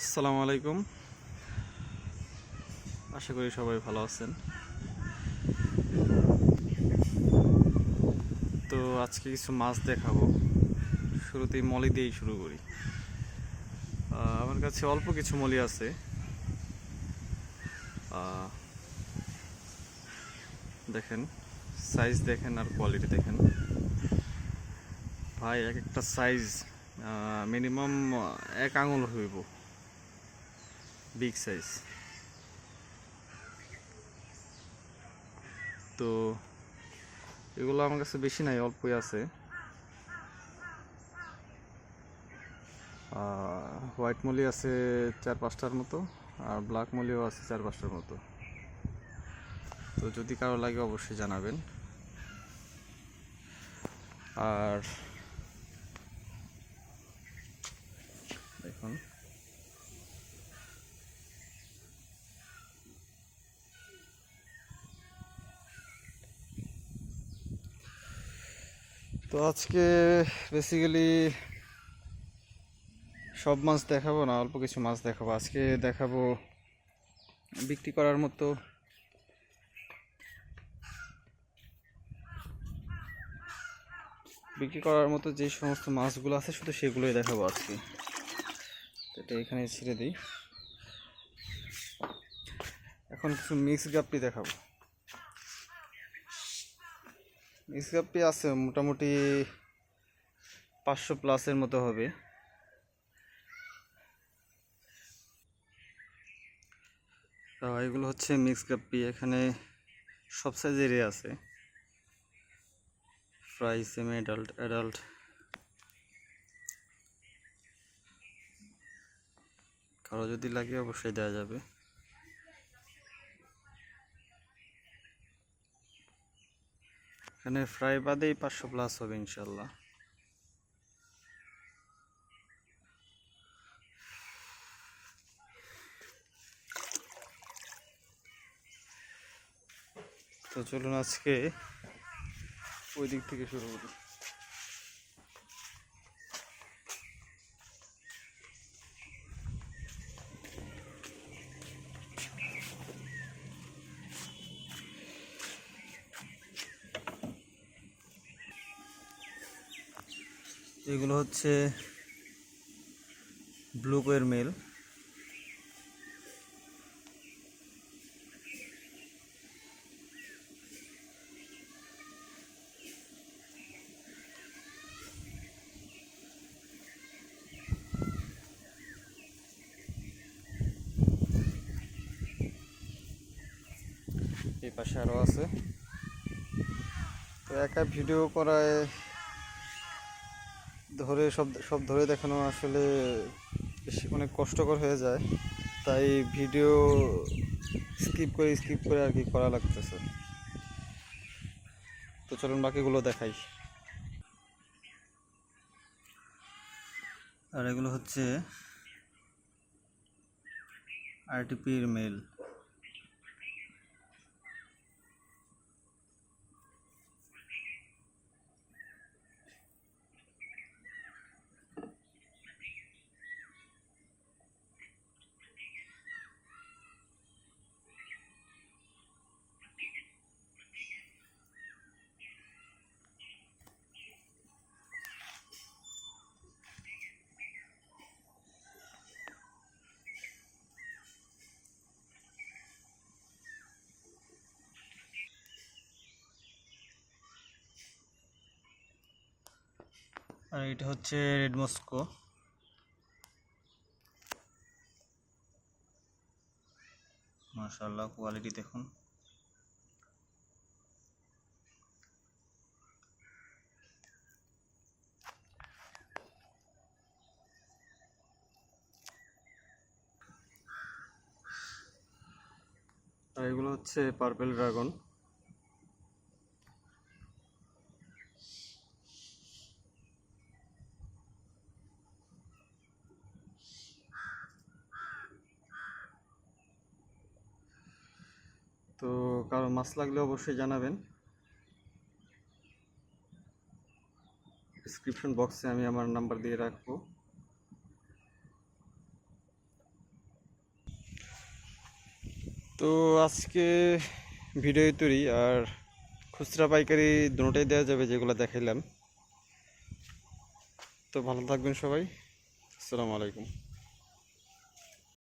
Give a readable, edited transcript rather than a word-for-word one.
আসসালামু আলাইকুম। আশা করি সবাই ভালো আছেন। তো আজকে কিছু মাছ দেখাবো। শুরুতেই মলি দিয়েই শুরু করি। আমার কাছে অল্প কিছু মলি আছে। দেখেন, সাইজ দেখেন আর কোয়ালিটি দেখেন ভাই। এক একটা সাইজ মিনিমাম 1 আঙুল হইব, বিগ সাইজ। তো এগুলো আমার কাছে বেশি নাই, অল্পই আছে। হোয়াইট মলি আছে 4-5টার মতো, আর ব্ল্যাক মলিও আছে 4-5টার মতো। তো যদি কারো লাগে অবশ্যই জানাবেন। আর দেখুন, তো আজকে বেসিক্যালি সব মাছ দেখাবো না, অল্প কিছু মাছ দেখাবো। আজকে দেখাবো বিক্রি করার মতো, যে সমস্ত মাছগুলো আছে শুধু সেগুলোই দেখাবো আজকে। এটা এখানে ছেড়ে দিই। এখন কিছু মিক্স গাপ্পি দেখাবো। মিক্স গাপ্পি আছে মোটামুটি 500+ মতো হবে। এগুলো হচ্ছে মিক্স গাপ্পি। এখানে সব সাইজেরই আছে, ফ্রাই, সেমি অ্যাডাল্ট, অ্যাডাল্ট। কারো যদি লাগে অবশ্যই দেওয়া যাবে। এখানে ফ্রাই বাদেই 500+ হবে ইনশাল্লাহ। তো চলুন আজকে ওই দিক থেকে শুরু করি। এগুলো হচ্ছে ব্লু কোয়ের মেল। এই পাশে আরও আছে। তো একা ভিডিও করায় ধরে সব সব ধরে দেখানো আসলে বেশি অনেক কষ্টকর হয়ে যায়, তাই ভিডিও স্কিপ করে আর কি করা লাগতেছে। তো চলুন বাকিগুলো দেখাই। আর এগুলো হচ্ছে আরটিপির মেল। আর এটা হচ্ছে রেড মস্কো। মাশাআল্লাহ, কোয়ালিটি দেখুন। আর এগুলো হচ্ছে পার্পেল ড্রাগন। তো কারো মাছ লাগলে অবশ্যই জানাবেন। ডিসক্রিপশন বক্সে আমি আমার নাম্বার দিয়ে রাখবো। তো আজকে ভিডিও তৈরি আর খুচরা পাইকারি দুটোটাই দেওয়া যাবে, যেগুলো দেখাইলাম। তো ভালো থাকবেন সবাই। আসসালামু আলাইকুম।